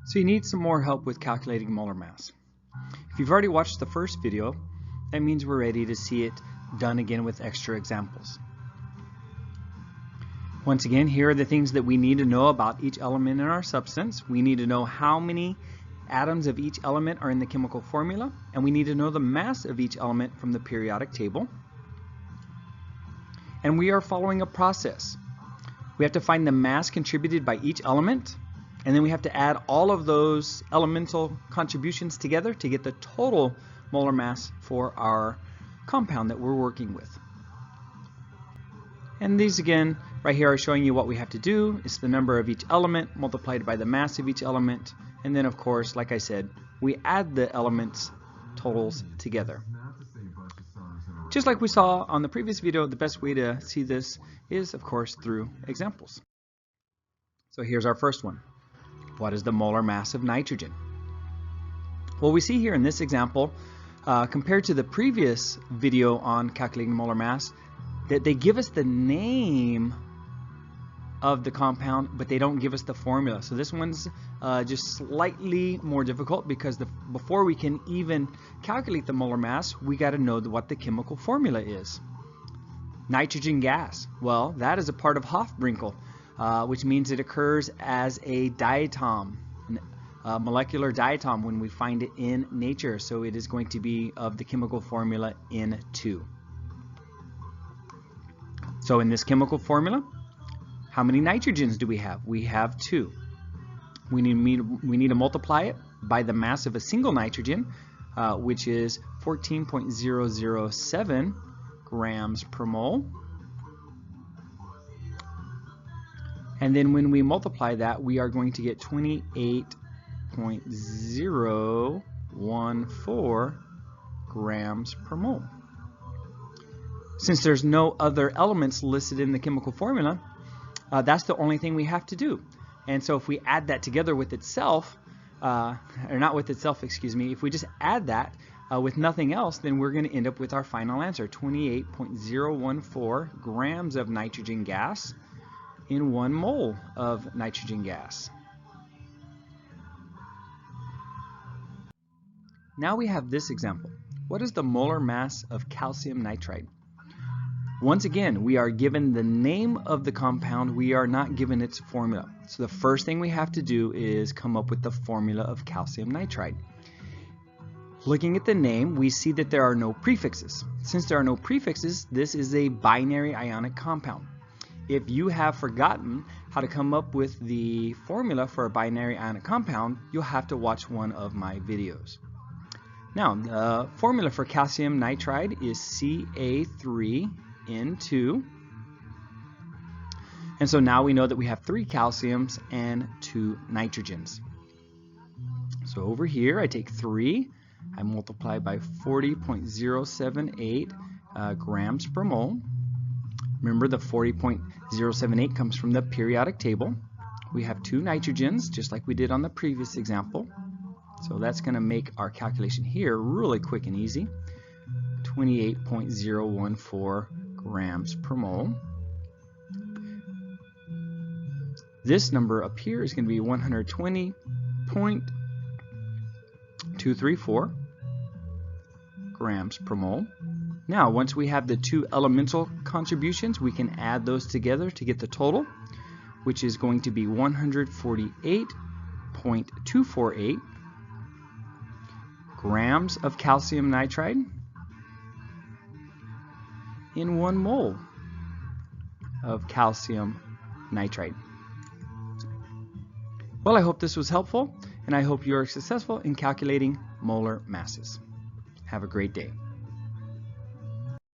So you need some more help with calculating molar mass. If you've already watched the first video, that means we're ready to see it done again with extra examples. Once again, here are the things that we need to know about each element in our substance. We need to know how many atoms of each element are in the chemical formula, and we need to know the mass of each element from the periodic table. And we are following a process. We have to find the mass contributed by each element, and then we have to add all of those elemental contributions together to get the total molar mass for our compound that we're working with. And these again, right here, are showing you what we have to do. It's the number of each element multiplied by the mass of each element. And then, of course, like I said, we add the elements totals together. Just like we saw on the previous video, the best way to see this is, of course, through examples. So here's our first one. What is the molar mass of nitrogen? Well, we see here in this example, compared to the previous video on calculating molar mass, that they give us the name of the compound, but they don't give us the formula. So this one's just slightly more difficult because before we can even calculate the molar mass, we got to know what the chemical formula is. Nitrogen gas, well, that is a part of Hofbrinkel, which means it occurs as a diatom, a molecular diatom when we find it in nature. So it is going to be of the chemical formula N2. So in this chemical formula, how many nitrogens do we have? We have 2. We need to multiply it by the mass of a single nitrogen, which is 14.007 grams per mole. And then when we multiply that, we are going to get 28.014 grams per mole. Since there's no other elements listed in the chemical formula, that's the only thing we have to do. And so if we add that together with itself, or not with itself, excuse me, if we just add that with nothing else, then we're going to end up with our final answer, 28.014 grams of nitrogen gas in 1 mole of nitrogen gas. Now we have this example. What is the molar mass of calcium nitride? Once again, we are given the name of the compound. We are not given its formula. So the first thing we have to do is come up with the formula of calcium nitride. Looking at the name, we see that there are no prefixes. Since there are no prefixes, this is a binary ionic compound. If you have forgotten how to come up with the formula for a binary ionic compound, you'll have to watch one of my videos. Now, the formula for calcium nitride is Ca3N2. And so now we know that we have 3 calciums and 2 nitrogens. So over here, I take 3, I multiply by 40.078 grams per mole. Remember, the 40.078 comes from the periodic table. We have 2 nitrogens, just like we did on the previous example. So that's going to make our calculation here really quick and easy. 28.014 grams per mole. This number up here is going to be 120.234 grams per mole. Now, once we have the 2 elemental contributions, we can add those together to get the total, which is going to be 148.248 grams of calcium nitride in 1 mole of calcium nitride. Well, I hope this was helpful, and I hope you are successful in calculating molar masses. Have a great day.